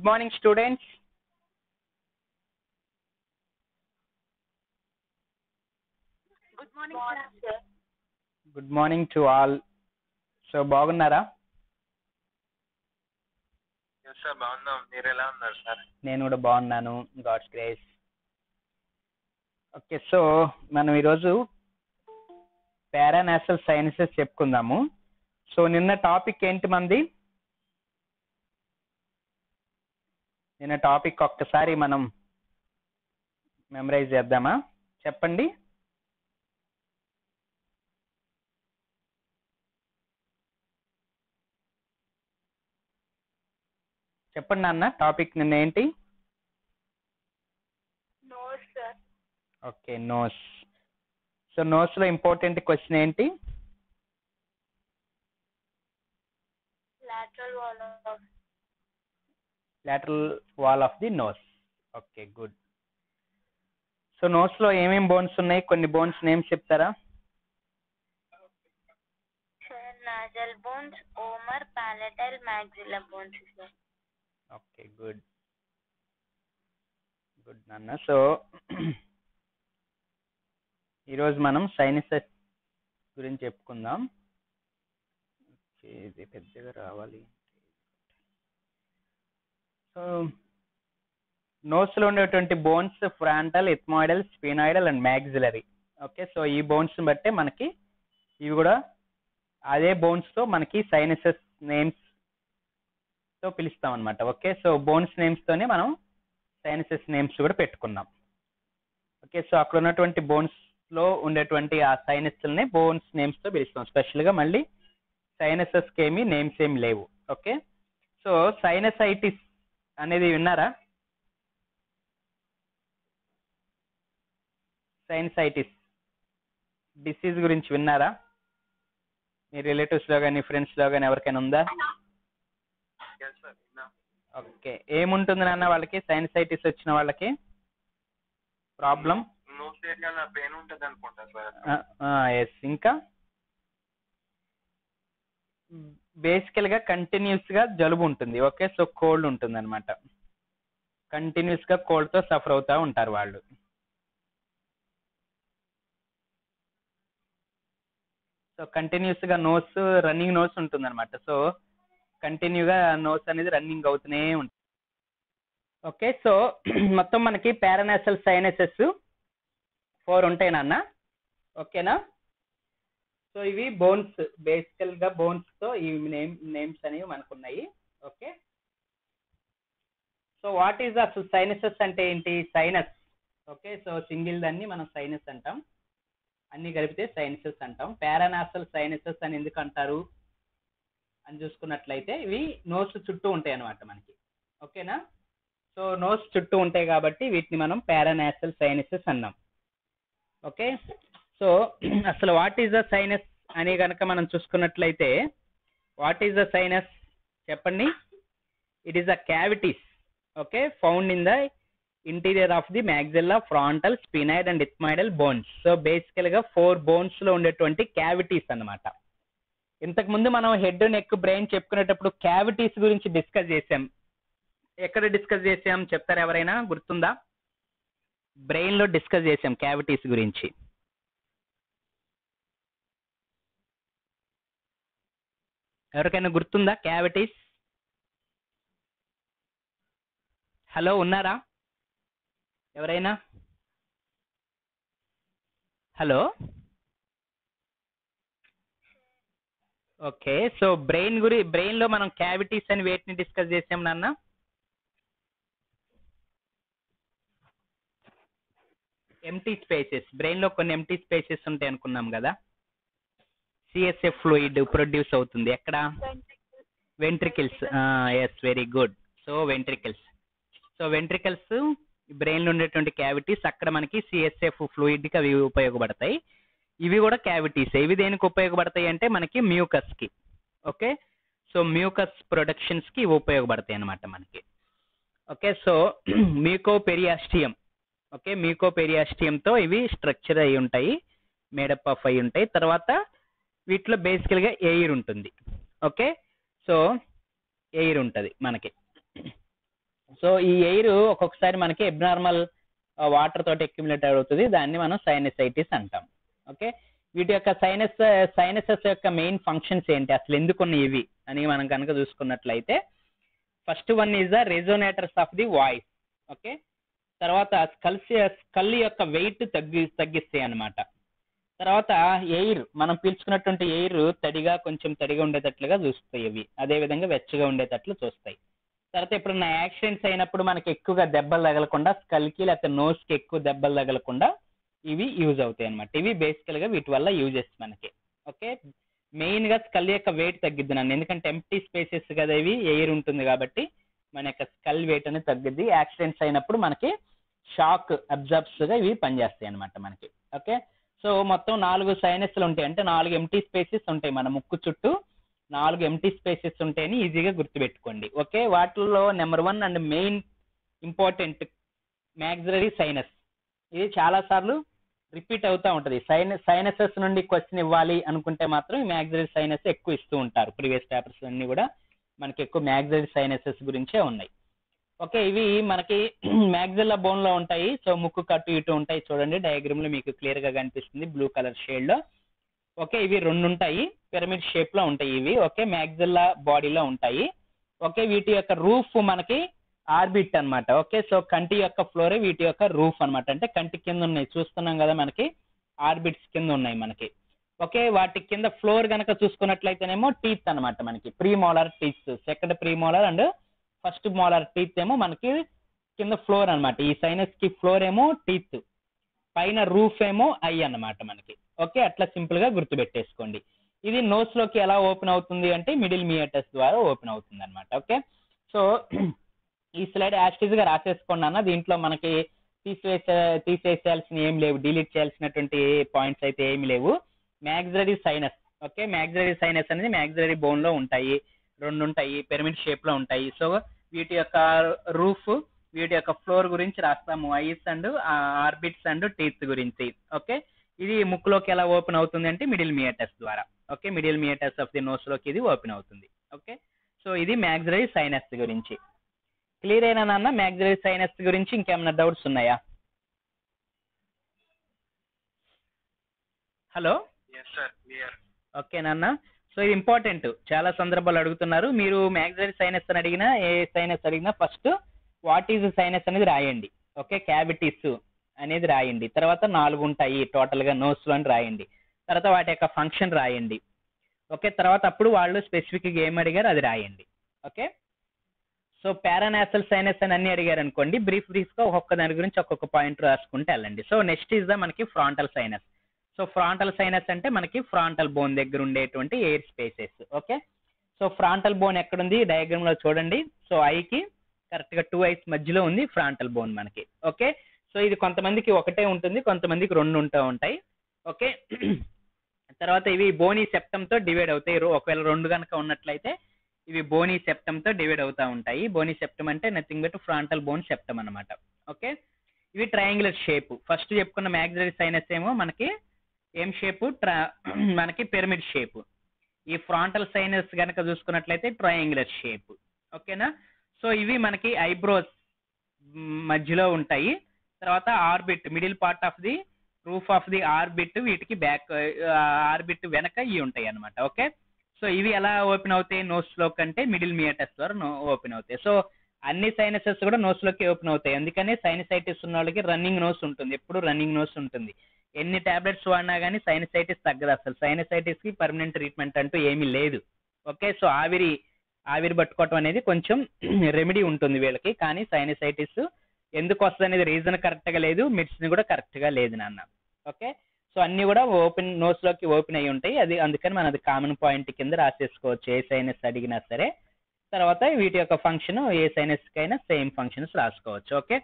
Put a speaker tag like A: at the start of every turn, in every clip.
A: morning, students.
B: Good morning, sir.
A: Good morning to all. So, బాగున్నారా?
C: Yes, sir. బాగున్నాం. మీరు ఎలా ఉన్నారు సార్?
A: నేను కూడా బాగున్నాను. God's grace. ఓకే, సో మనం ఈరోజు పారానాషనల్ సైన్సెస్ చెప్పుకుందాము. సో నిన్న టాపిక్ ఏంటి మంది? నిన్న టాపిక్ ఒక్కసారి మనం మెమరైజ్ చేద్దామా? చెప్పండి. చెప్పండి అన్న, టాపిక్ నిన్న ఏంటి?
B: Nose, sir.
A: Okay, nose. So నోస్లో ఇంపార్టెంట్ క్వశ్చన్ ఏంటి?
B: Lateral
A: wall of the nose. Okay, good. So నోస్లో ఏమేమి బోన్స్ ఉన్నాయి? కొన్ని బోన్స్ నేమ్స్ చెప్తారా?
B: Sir, nasal bones, omer, palatal, maxilla bones, sir.
A: Okay, good నాన్న. సో ఈరోజు మనం సైనసెస్ గురించి చెప్పుకుందాం. ఓకే, ఇది పెద్దగా రావాలి. సో నోస్లో ఉండేటువంటి bones frontal, ethmoidal, sphenoidal and maxillary. Okay, so ఈ బోన్స్ బట్టే మనకి ఇవి కూడా అదే బోన్స్తో మనకి సైనసెస్ నేమ్స్తో పిలుస్తాం అనమాట. ఓకే, సో బోన్స్ నేమ్స్తోనే మనం సైనసెస్ నేమ్స్ కూడా పెట్టుకున్నాం. ఓకే, సో అక్కడ ఉన్నటువంటి బోన్స్లో ఉండేటువంటి ఆ సైనస్ని బోన్స్ నేమ్స్తో పిలుస్తాం. స్పెషల్గా మళ్ళీ సైనసెస్కి ఏమి నేమ్స్ ఏమి లేవు. ఓకే, సో సైనసైటిస్ అనేది విన్నారా? సైనసైటిస్ డిసీజ్ గురించి విన్నారా? మీ రిలేటివ్స్లో కానీ ఫ్రెండ్స్లో కానీ ఎవరికైనా ఉందా?
C: Yes, sir. విన్నాం.
A: ఓకే, ఏముంటుంది నాన్న వాళ్ళకి? సైనసైటిస్ వచ్చిన వాళ్ళకి ప్రాబ్లం
C: నోస్ ఏరియాలో పెయిన్ ఉంటుంది అనుకుంటా సార్.
A: ఎస్. ఇంకా బేసికల్గా కంటిన్యూస్గా జలుబు ఉంటుంది. ఓకే, సో కోల్డ్ ఉంటుంది అనమాట. కంటిన్యూస్గా కోల్డ్తో సఫర్ అవుతూ ఉంటారు వాళ్ళు. సో కంటిన్యూస్గా నోస్, రన్నింగ్ నోస్ ఉంటుంది అనమాట. సో కంటిన్యూగా నోస్ అనేది రన్నింగ్ అవుతూనే ఉంటుంది. ఓకే, సో మొత్తం మనకి పారానాషనల్ సైనసెస్ 4 ఉంటాయి నాన్న. ఓకేనా? సో ఇవి బోన్స్, బేసికల్గా బోన్స్తో ఈ నేమ్స్ అనేవి మనకు ఉన్నాయి. ఓకే, సో వాట్ ఈజ్ అసలు సైనసెస్ అంటే ఏంటి? సైనస్. ఓకే, సో సింగిల్ దాన్ని మనం సైనస్ అంటాం, అన్ని కలిపితే సైనసెస్ అంటాం. పారానాషనల్ సైనసెస్ అని ఎందుకు అంటారు అని చూసుకున్నట్లయితే ఇవి నోస్ చుట్టూ ఉంటాయి అన్నమాట మనకి. ఓకేనా? సో నోస్ చుట్టూ ఉంటాయి కాబట్టి వీటిని మనం పారానాషనల్ సైనసెస్ అన్నాం. ఓకే, సో అసలు వాట్ ఈజ్ ద సైనస్ అని కనుక మనం చూసుకున్నట్లయితే వాట్ ఈజ్ ద సైనస్ చెప్పండి? It is the cavities, okay, found in the interior of the maxilla, frontal, sphenoid and ethmoidal bones. So బేసికల్గా 4 బోన్స్లో ఉండేటువంటి క్యావిటీస్ అన్నమాట. ఇంతకుముందు మనం హెడ్, నెక్, బ్రెయిన్ చెప్పుకునేటప్పుడు క్యావిటీస్ గురించి డిస్కస్ చేసాం. ఎక్కడ డిస్కస్ చేసాం చెప్తారా ఎవరైనా? గుర్తుందా? బ్రెయిన్లో డిస్కస్ చేసాం క్యావిటీస్ గురించి. ఎవరికైనా గుర్తుందా క్యావిటీస్? హలో, ఉన్నారా ఎవరైనా? హలో. ఓకే, సో బ్రెయిన్లో మనం క్యావిటీస్ అని వేటిని డిస్కస్ చేసాం నాన్న? Empty spaces. బ్రెయిన్లో కొన్ని ఎంటీ స్పేసెస్ ఉంటాయి అనుకున్నాం కదా. సిఎస్ఎఫ్ ఫ్లూయిడ్ ప్రొడ్యూస్ అవుతుంది ఎక్కడ? Ventricles. Yes, very good. So ventricles. So ventricles బ్రెయిన్లో ఉండేటువంటి క్యావిటీస్, అక్కడ మనకి సిఎస్ఎఫ్ ఫ్లూయిడ్కి అవి ఉపయోగపడతాయి. ఇవి కూడా క్యావిటీస్. ఇవి దేనికి ఉపయోగపడతాయి అంటే మనకి మ్యూకస్కి. ఓకే, సో మ్యూకస్ ప్రొడక్షన్స్కి ఇవి ఉపయోగపడతాయి అన్నమాట మనకి. Okay, so mucoperiosteum. ఓకే, మ్యూకోపెరియాస్టియంతో ఇవి స్ట్రక్చర్ అయి ఉంటాయి, మేడప్ ఆఫ్ అయి ఉంటాయి. తర్వాత వీటిలో బేసికల్గా ఎయిర్ ఉంటుంది. ఓకే, సో ఎయిర్ ఉంటుంది మనకి. సో ఈ ఎయిర్ ఒక్కొక్కసారి మనకి అబ్నార్మల్ వాటర్ తోటి అక్యుములేట్ అవుతుంది, దాన్ని మనం సైనసైటిస్ అంటాం. ఓకే, వీటి యొక్క సైనసెస్ యొక్క మెయిన్ ఫంక్షన్స్ ఏంటి, అసలు ఎందుకున్నాయి ఇవి అని మనం కనుక చూసుకున్నట్లయితే, first one is the resonators of the voice. Okay, తర్వాత స్కల్ యొక్క వెయిట్ తగ్గిస్తాయి అన్నమాట. తర్వాత ఎయిర్, మనం పీల్చుకున్నటువంటి ఎయిర్ కొంచెం తడిగా ఉండేటట్లుగా చూస్తాయి ఇవి, అదే విధంగా వెచ్చగా ఉండేటట్లు చూస్తాయి. తర్వాత ఎప్పుడన్నా యాక్సిడెంట్స్ అయినప్పుడు మనకి ఎక్కువగా దెబ్బలు తగలకుండా, స్కల్కి లేకపోతే నోస్కి ఎక్కువ దెబ్బలు తగలకుండా ఇవి యూజ్ అవుతాయి అనమాట. ఇవి బేసికల్ గా వీటి వల్ల యూజెస్ మనకి. ఓకే, మెయిన్ గా స్కల్ యొక్క వెయిట్ తగ్గిద్ది నన్ను, ఎందుకంటే ఎంప్టీ స్పేసెస్ కదా ఇవి, ఎయిర్ ఉంటుంది కాబట్టి మన యొక్క స్కల్ వెయిట్ అనేది తగ్గిద్ది. యాక్సిడెంట్స్ అయినప్పుడు మనకి షాక్ అబ్జర్బ్స్ గా ఇవి పనిచేస్తాయి అనమాట మనకి. ఓకే, సో మొత్తం 4 సైనస్లు ఉంటాయి, అంటే 4 ఎంప్టీ స్పేసెస్ ఉంటాయి మన ముక్కు చుట్టూ, 4 ఎంప్టీ స్పేసెస్ ఉంటాయని ఈజీగా గుర్తుపెట్టుకోండి. ఓకే, వాటిల్లో number 1 and main important maxillary sinus. ఇది చాలా సార్లు రిపీట్ అవుతూ ఉంటుంది. సైనసెస్ నుండి క్వశ్చన్ ఇవ్వాలి అనుకుంటే మాత్రం ఈ మ్యాక్సిలరీ సైనస్ ఎక్కువ ఇస్తూ ఉంటారు. ప్రీవియస్ పేపర్స్ అన్ని కూడా మనకి ఎక్కువ మ్యాక్సిలరీ సైనసెస్ గురించే ఉన్నాయి. ఓకే, ఇవి మనకి మ్యాక్సిల్లా బోన్ లో ఉంటాయి. సో ముక్కు కట్టు ఇటు ఉంటాయి, చూడండి డయాగ్రామ్ లో మీకు క్లియర్ గా కనిపిస్తుంది బ్లూ కలర్ షేడ్ లో. ఓకే, ఇవి 2 ఉంటాయి, పిరమిడ్ షేప్ లో ఉంటాయి ఇవి. ఓకే, మ్యాక్సిల్లా బాడీలో ఉంటాయి. ఓకే, వీటి యొక్క రూఫ్ మనకి ఆర్బిట్ అన్నమాట. ఓకే, సో కంటి యొక్క ఫ్లోరే వీటి యొక్క రూఫ్ అన్నమాట, అంటే కంటి కింద ఉన్నాయి, చూస్తున్నాం కదా మనకి ఆర్బిట్స్ కింద ఉన్నాయి మనకి. ఓకే, వాటి కింద ఫ్లోర్ కనుక చూసుకున్నట్లయితేనేమో టీత్ అన్నమాట మనకి, premolar teeth, second premolar and first molar teeth ఏమో మనకి కింద ఫ్లోర్ అన్నమాట. ఈ సైనస్ కి ఫ్లోర్ ఏమో టీత్, పైన రూఫ్ ఏమో ఐ అన్నమాట మనకి. ఓకే, అట్లా సింపుల్ గా గుర్తుపెట్టేసుకోండి. ఇది నోస్ లోకి ఎలా ఓపెన్ అవుతుంది అంటే మిడిల్ మియాటస్ ద్వారా ఓపెన్ అవుతుంది అనమాట. ఓకే, సో ఈ స్లైడ్ యాస్టిజ్ గా రాసేసుకోండి అన్న, దీంట్లో మనకి తీసేసేయాల్సిన ఏం లేవు, డిలీట్ చేయాల్సినటువంటి పాయింట్స్ అయితే ఏమి లేవు. Maxillary sinus. Okay, maxillary sinus అనేది మ్యాక్సిలరీ బోన్ లో ఉంటాయి, 2 ఉంటాయి, పిరమిడ్ షేప్ లో ఉంటాయి. సో వీటి యొక్క రూఫ్, వీటి యొక్క ఫ్లోర్ గురించి రాస్తాము, eyes and orbits and teeth గురించి. ఓకే, ఇది ముక్కులోకి ఎలా ఓపెన్ అవుతుంది అంటే మిడిల్ మియాటస్ ద్వారా. Okay, middle meatus of the nose లోకి ఇది ఓపెన్ అవుతుంది. ఓకే, సో ఇది మ్యాక్సిలరీ సైనస్ గురించి. క్లియర్ అయినా నాన్న మ్యాక్సిలరీ సైనస్ గురించి? ఇంకేమైనా డౌట్స్ ఉన్నాయా? హలో, ఓకే నాన్న, సో ఇది ఇంపార్టెంట్, చాలా సందర్భాలు అడుగుతున్నారు. మీరు మ్యాక్సిలరీ సైనస్ అని అడిగినా, ఏ సైనస్ అడిగినా ఫస్ట్ వాట్ ఈజ్ సైనస్ అనేది రాయండి. ఓకే, క్యావిటీస్ అనేది రాయండి, తర్వాత 4 ఉంటాయి టోటల్ గా నోస్ లో అని రాయండి, తర్వాత వాటి యొక్క ఫంక్షన్ రాయండి. ఓకే, తర్వాత అప్పుడు వాళ్ళు స్పెసిఫిక్ గా ఏం అడిగారు అది రాయండి. ఓకే, సో పారానాసల్ సైనస్ అని అన్ని అడిగారు అనుకోండి, బ్రీఫ్ గా ఒక్కొక్క దాని గురించి ఒక్కొక్క పాయింట్ రాసుకుంటే వెళ్ళండి. సో నెక్స్ట్ ఈజ్ ద మనకి frontal sinus. So frontal sinus అంటే మనకి ఫ్రాంటల్ బోన్ దగ్గర ఉండేటువంటి air spaces. Okay, so frontal bone ఎక్కడుంది డయాగ్రామ్ లో చూడండి. సో ఐకి కరెక్ట్ గా 2 ఐస్ మధ్యలో ఉంది ఫ్రాంటల్ బోన్ మనకి. ఓకే, సో ఇది కొంతమందికి ఒకటే ఉంటుంది, కొంతమందికి 2 ఉంటూ ఉంటాయి. ఓకే, తర్వాత ఇవి బోనీ సెప్టమ్ తో డివైడ్ అవుతాయి. ఒకవేళ 2 కనుక ఉన్నట్లయితే ఇవి బోనీ సెప్టమ్ తో డివైడ్ అవుతా ఉంటాయి. బోనీ సెప్టమ్ అంటే nothing but frontal bone septum అనమాట. ఓకే, ఇవి ట్రయాంగులర్ షేప్. ఫస్ట్ చెప్పుకున్న మ్యాక్సిలరీ సైనస్ ఏమో మనకి ఏం షేప్, మనకి పిరమిడ్ షేప్. ఈ ఫ్రాంటల్ సైనస్ కనుక చూసుకున్నట్లయితే ట్రయాంగులర్ షేప్. ఓకేనా, సో ఇవి మనకి ఐబ్రోస్ మధ్యలో ఉంటాయి. తర్వాత orbit, middle part of the roof of the orbit, వీటికి బ్యాక్ ఆర్బిట్ వెనక ఇవి ఉంటాయి అనమాట. ఓకే, సో ఇవి ఎలా ఓపెన్ అవుతాయి నోస్ లో కంటే మిడిల్ మియాటస్ ద్వారా ఓపెన్ అవుతాయి. సో అన్ని సైనసెస్ కూడా నోస్ లోకి ఓపెన్ అవుతాయి, అందుకనే సైనసైటిస్ ఉన్న వాళ్ళకి రన్నింగ్ నోస్ ఉంటుంది, ఎప్పుడు రన్నింగ్ నోస్ ఉంటుంది. ఎన్ని టాబ్లెట్స్ వాడినా కానీ సైనసైటిస్ తగ్గదు, అసలు సైనసైటిస్ కి పర్మనెంట్ ట్రీట్మెంట్ అంటూ ఏమీ లేదు. ఓకే, సో ఆవిరి పట్టుకోవటం అనేది కొంచెం రెమెడీ ఉంటుంది వీళ్ళకి, కానీ సైనసైటిస్ ఎందుకు వస్తుంది అనేది రీజన్ కరెక్ట్ గా లేదు, మెడిసిన్ కూడా కరెక్ట్ గా లేదు నాన్న. ఓకే, సో అన్ని కూడా ఓపెన్ నోస్ లోకి ఓపెన్ అయ్యి ఉంటాయి, అది అందుకని మనం అది కామన్ పాయింట్ కింద రాసేసుకోవచ్చు ఏ సైనస్ అడిగినా సరే. తర్వాత వీటి యొక్క ఫంక్షన్ ఏ సైనస్ కైనా సేమ్ ఫంక్షన్స్ రాసుకోవచ్చు. ఓకే,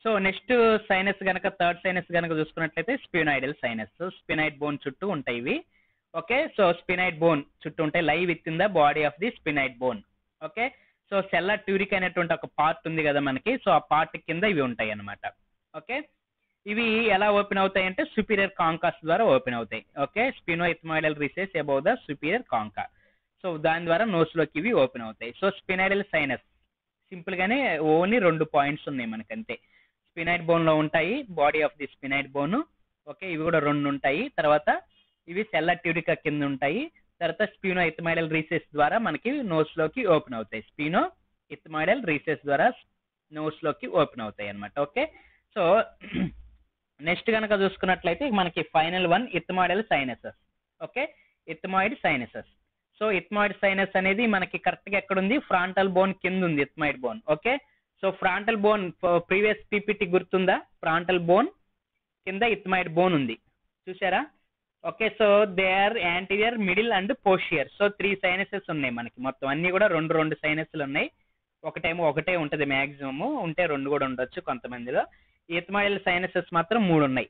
A: సో నెక్స్ట్ సైనస్ కనుక థర్డ్ సైనస్ కనుక చూసుకున్నట్లయితే స్పినాయిడల్ సైనస్. స్పినాయిడ్ బోన్ చుట్టూ ఉంటాయి ఇవి. ఓకే, సో స్పినాయిడ్ బోన్ చుట్టూ ఉంటాయి, lie within the body of the sphenoid bone. Okay, so sella turcica అనేటువంటి ఒక పార్ట్ ఉంది కదా మనకి, సో ఆ పార్ట్ కింద ఇవి ఉంటాయి అన్నమాట. ఓకే, ఇవి ఎలా ఓపెన్ అవుతాయి అంటే సుపీరియర్ కాంకాస్ ద్వారా ఓపెన్ అవుతాయి. Okay, sphenoethmoidal recess above the superior concha, so దాని ద్వారా నోస్ లోకి ఇవి ఓపెన్ అవుతాయి. సో స్పినాయిడల్ సైనస్, సింపుల్ గానే ఓన్లీ 2 పాయింట్స్ ఉన్నాయి మనకి అంతే. స్పినైట్ బోన్ లో ఉంటాయి, body of the sphenoid bone. Okay, ఇవి కూడా 2 ఉంటాయి. తర్వాత ఇవి సెల్లా ట్యూడికా కింద ఉంటాయి. తర్వాత స్పీనో ఇథమైడల్ రీసెస్ ద్వారా మనకి నోస్ లోకి ఓపెన్ అవుతాయి. స్పీనో ఇథమైడల్ రీసెస్ ద్వారా నోస్ లోకి ఓపెన్ అవుతాయి అన్నమాట. ఓకే, సో నెక్స్ట్ కనుక చూసుకున్నట్లయితే మనకి final one ethmoidal sinuses. Okay, ethmoid sinuses. So ethmoid sinus అనేది మనకి కరెక్ట్ గా ఎక్కడ ఉంది? ఫ్రాంటల్ బోన్ కింద ఉంది ethmoid bone. Okay, so frontal bone previous PPT గుర్తుందా? ఫ్రాంటల్ బోన్ కింద ఇథమైడ్ బోన్ ఉంది, చూసారా? Okay, so they are anterior, middle and posterior. So 3 sinuses ఉన్నాయి మనకి మొత్తం. అన్ని కూడా 2 సైనస్లు ఉన్నాయి. ఒకటే ఉంటది మాక్సిమం, ఉంటే 2 కూడా ఉండొచ్చు కొంతమందిలో. ఇథమైడల్ సైనసెస్ మాత్రం 3 ఉన్నాయి.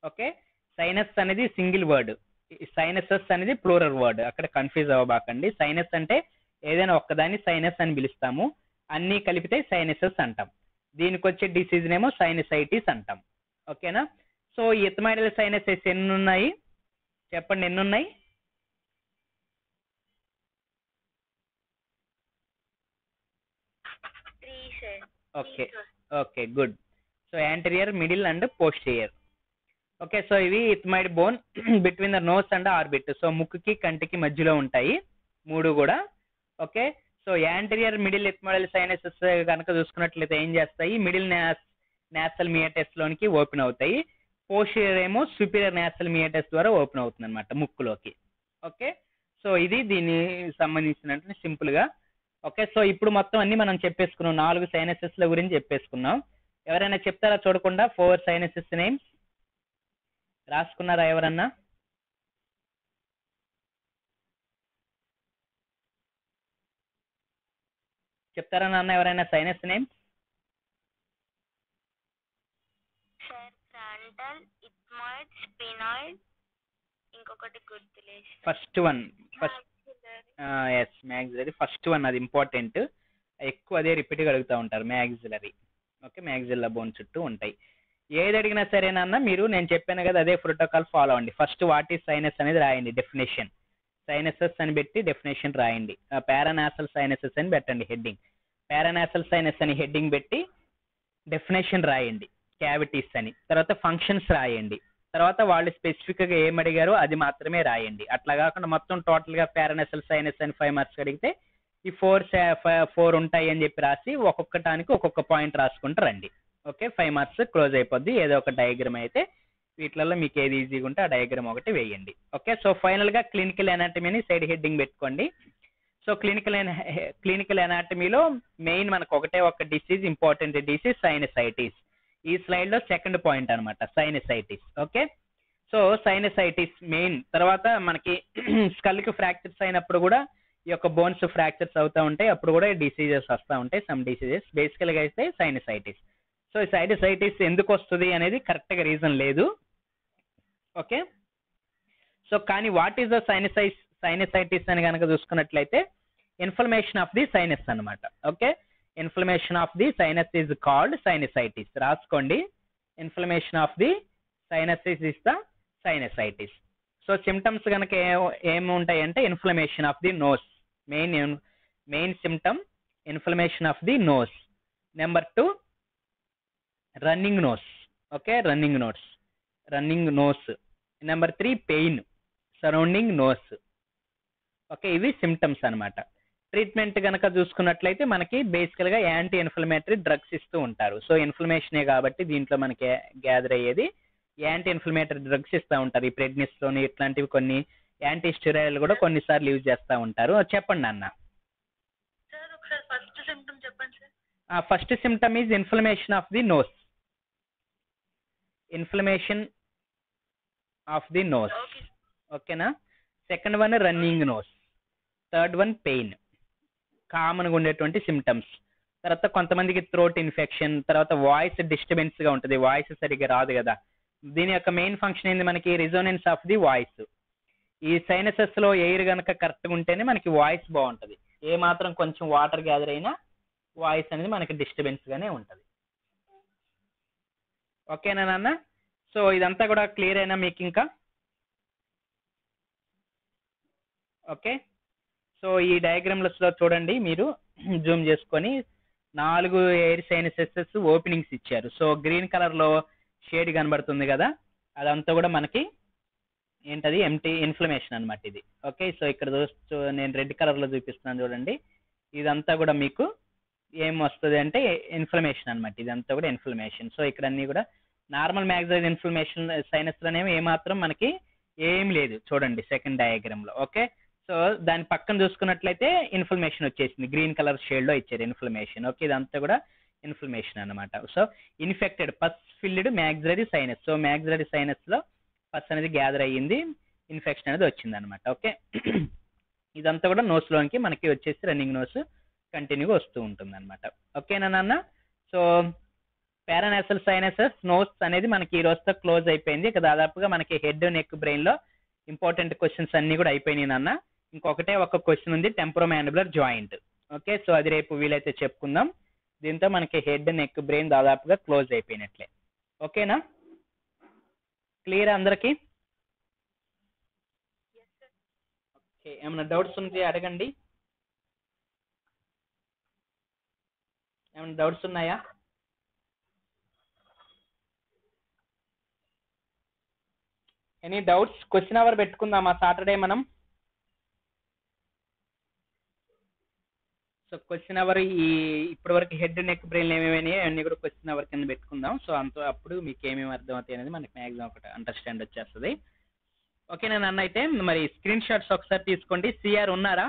A: ఓకే, సైనస్ అనేది సింగిల్ వర్డ్, సైనసెస్ అనేది ప్లూరల్ వర్డ్, అక్కడ కన్ఫ్యూజ్ అవ్వబాకండి. సైనస్ అంటే ఏదైనా ఒక్కదాన్ని సైనస్ అని పిలుస్తాము, అన్ని కలిపితే సైనసెస్ అంటాం. దీనికి వచ్చే డిసీజ్ నేమో సైనసైటిస్ అంటాం. ఓకేనా? సో ఇథమైడల్ సైనసెస్ ఎన్ని ఉన్నాయి చెప్పండి, ఎన్ని ఉన్నాయి? Okay okay, good. So anterior, middle and posterior. Okay, so ఇవి ethmoid bone between the nose and orbit. So ముక్కుకి కంటికి మధ్యలో ఉంటాయి 3 కూడా. Okay, so anterior, middle ethmoidal sinuses కనుక చూసుకున్నట్లయితే ఏం చేస్తాయి? మిడిల్ నాసల్ మియాటస్ లోనికి ఓపెన్ అవుతాయి. పోస్టీరియర్ ఏమో సుపీరియర్ నాసల్ మియాటస్ ద్వారా ఓపెన్ అవుతుంది అనమాట ముక్కులోకి. ఓకే, సో ఇది దీనికి సంబంధించినట్టు సింపుల్ గా. ఓకే, సో ఇప్పుడు మొత్తం అన్ని మనం చెప్పేసుకున్నాం, 4 సైనసెస్ ల గురించి చెప్పేసుకున్నాం. ఎవరైనా చెప్తారా చూడకుండా 4 సైనసెస్ నేమ్స్? రాసుకున్నారా ఎవరన్నా? చెప్తారా నాన్న ఎవరైనా sinus names?
B: Frontal, ethmoid, sphenoid, ఇంకొకటి గుర్తులేదు.
A: First one, yes maxillary. First one అది ఇంపార్టెంట్, ఎక్కువ అదే రిపీట్గా అడుగుతూ ఉంటారు, మ్యాక్సిలరీ. ఓకే, మ్యాక్సిల్లా బోన్ చుట్టూ ఉంటాయి. ఏది అడిగినా సరేనన్నా మీరు నేను చెప్పాను కదా అదే ప్రోటోకాల్ ఫాలో అవ్వండి. ఫస్ట్ వాట్ ఈస్ సైనస్ అనేది రాయండి, డెఫినేషన్. సైనసెస్ అని పెట్టి డెఫినేషన్ రాయండి. పారానాసల్ సైనసెస్ అని పెట్టండి హెడ్డింగ్. పారానాసల్ సైనస్ అని హెడ్డింగ్ పెట్టి డెఫినేషన్ రాయండి, క్యావిటీస్ అని. తర్వాత ఫంక్షన్స్ రాయండి. తర్వాత వాళ్ళు స్పెసిఫిక్ గా ఏం అడిగారో అది మాత్రమే రాయండి. అట్లా కాకుండా మొత్తం టోటల్ గా పారానాసల్ సైనస్ అని 5 మార్క్స్ అడిగితే ఈ 4 ఉంటాయి అని చెప్పి రాసి ఒక్కొక్కటానికి ఒక్కొక్క పాయింట్ రాసుకుంటూ రండి. ఓకే, 5 మార్క్స్ క్లోజ్ అయిపోద్ది. ఏదో ఒక డయాగ్రామ్ అయితే వీటిలలో మీకు ఏది ఈజీగా ఉంటే ఆ డయాగ్రామ్ ఒకటి వేయండి. ఓకే, సో ఫైనల్ గా క్లినికల్ ఎనాటమీని సైడ్ హెడ్డింగ్ పెట్టుకోండి. సో క్లినికల్ ఎనాటమీలో మెయిన్ మనకు ఒక డిసీజ్, ఇంపార్టెంట్ డిసీజ్ సైనసైటిస్. ఈ స్లైడ్ లో సెకండ్ పాయింట్ అనమాట sinusitis. Okay, so sinusitis main. తర్వాత మనకి స్కల్ కి ఫ్రాక్చర్స్ అయినప్పుడు కూడా ఈ యొక్క బోన్స్ ఫ్రాక్చర్స్ అవుతూ ఉంటాయి, అప్పుడు కూడా డిసీజెస్ వస్తూ ఉంటాయి, సమ్ డిసీజెస్. బేసికల్ గా అయితే సైనసైటిస్. సో ఈ సైనసైటిస్ ఎందుకు వస్తుంది అనేది కరెక్ట్ గా రీజన్ లేదు. ఓకే, సో కానీ వాట్ ఈస్ ద సైనసైటిస్ అని కనుక చూసుకున్నట్లయితే ఇన్ఫ్లమేషన్ ఆఫ్ ది సైనస్ అనమాట. Okay, inflammation of the sinus is called sinusitis. రాసుకోండి, inflammation of the sinuses is the sinusitis. So symptoms కనుక ఏముంటాయి అంటే inflammation of the nose, main symptom inflammation of the nose. Number 2 running nose. Okay, running nose. Number 3 pain surrounding nose. Okay, ఇవి symptoms అనమాట. Treatment కనుక చూసుకున్నట్లయితే మనకి బేసికల్ గా యాంటీ ఇన్ఫ్లమేటరీ డ్రగ్స్ ఇస్తూ ఉంటారు. సో ఇన్ఫ్లమేషనే కాబట్టి దీంట్లో మనకి గ్యాదర్ అయ్యేది యాంటీ ఇన్ఫ్లమేటరీ డ్రగ్స్ ఇస్తూ ఉంటారు. ఈ ప్రెడ్నిస్టోన్ ఇట్లాంటివి కొన్ని యాంటీ స్టెరాయిడ్ కూడా కొన్నిసార్లు యూజ్ చేస్తూ ఉంటారు. చెప్పండి అన్న. First symptom is inflammation of the nose. Inflammation of the nose. ఓకేనా? Second one running nose. Third one pain, కామన్గా ఉండేటువంటి సిమ్టమ్స్. తర్వాత కొంతమందికి థ్రోట్ ఇన్ఫెక్షన్, తర్వాత వాయిస్ డిస్టర్బెన్స్ గా ఉంటుంది, వాయిస్ సరిగ్గా రాదు కదా. దీని యొక్క మెయిన్ ఫంక్షన్ ఏంది మనకి? Resonance of the voice. ఈ సైనసెస్ లో ఎయిర్ కనుక కరెక్ట్గా ఉంటేనే మనకి వాయిస్ బాగుంటుంది. ఏ మాత్రం కొంచెం వాటర్ గ్యాదర్ అయినా వాయిస్ అనేది మనకి డిస్టర్బెన్స్ గానే ఉంటుంది. ఓకేనా నాన్న? సో ఇదంతా కూడా క్లియర్ అయినా మీకు ఇంకా? ఓకే, సో ఈ డయాగ్రామ్స్లో చూడండి, మీరు జూమ్ చేసుకొని 4 ఎయిర్ సైనసెస్ ఓపెనింగ్స్ ఇచ్చారు. సో గ్రీన్ కలర్లో షేడ్ కనబడుతుంది కదా, అదంతా కూడా మనకి ఏంటది ఎంటీ ఇన్ఫ్లమేషన్ అనమాట ఇది. ఓకే, సో ఇక్కడ నేను రెడ్ కలర్లో చూపిస్తున్నాను చూడండి. ఇదంతా కూడా మీకు ఏం వస్తుంది అంటే ఇన్ఫ్లమేషన్ అనమాట. ఇదంతా కూడా ఇన్ఫ్లమేషన్. సో ఇక్కడ అన్ని కూడా నార్మల్ మ్యాగ్జైల్ ఇన్ఫ్లమేషన్ సైనస్లోనేమో ఏమాత్రం మనకి ఏం లేదు చూడండి సెకండ్ డయాగ్రామ్లో. ఓకే, సో దాని పక్కన చూసుకున్నట్లయితే ఇన్ఫ్లమేషన్ వచ్చేసింది, గ్రీన్ కలర్ షేడ్లో ఇచ్చారు ఇన్ఫ్లమేషన్. ఓకే, ఇదంతా కూడా ఇన్ఫ్లమేషన్ అనమాట. So infected pus filled maxillary sinus. So maxillary సైనస్లో పస్ అనేది గ్యాదర్ అయ్యింది, ఇన్ఫెక్షన్ అనేది వచ్చింది అనమాట. ఓకే, ఇదంతా కూడా నోస్లోనికి మనకి వచ్చేసి రన్నింగ్ నోస్ కంటిన్యూగా వస్తూ ఉంటుంది అనమాట. ఓకేనా నాన్న? సో పారానాసల్ సైనసెస్ నోస్ అనేది మనకి ఈ రోజుతో క్లోజ్ అయిపోయింది. ఇక దాదాపుగా మనకి హెడ్ నెక్ బ్రెయిన్లో ఇంపార్టెంట్ క్వశ్చన్స్ అన్ని కూడా అయిపోయినాయి నాన్న. ఇంకొకటే ఒక క్వశ్చన్ ఉంది, టెంపరోమాండిబులర్ జాయింట్. ఓకే, సో అది రేపు వీలైతే చెప్పుకుందాం. దీంతో మనకి హెడ్ నెక్ బ్రెయిన్ దాదాపుగా క్లోజ్ అయిపోయినట్లే. ఓకేనా? క్లియర్ అందరికి? ఓకే, ఏమైనా డౌట్స్ ఉంటే అడగండి. ఏమైనా డౌట్స్ ఉన్నాయా? Any doubts? క్వశ్చన్ అవర్ పెట్టుకుందామా సాటర్డే మనం? సో క్వశ్చన్ అవర్ ఇప్పటి వరకు హెడ్ నెక్ బ్రెయిన్ ఏమేమి అన్నీ కూడా క్వశ్చన్ అవర్ కింద పెట్టుకుందాం. సో అప్పుడు మీకు ఏమేమి అర్థం అవుతాయి అనేది మనకి మ్యాక్సిమం ఒకటి అండర్స్టాండ్ వచ్చేస్తుంది. ఓకేనా నాన్న? అయితే మరి స్క్రీన్ షాట్స్ ఒకసారి తీసుకోండి. సిఆర్ ఉన్నారా?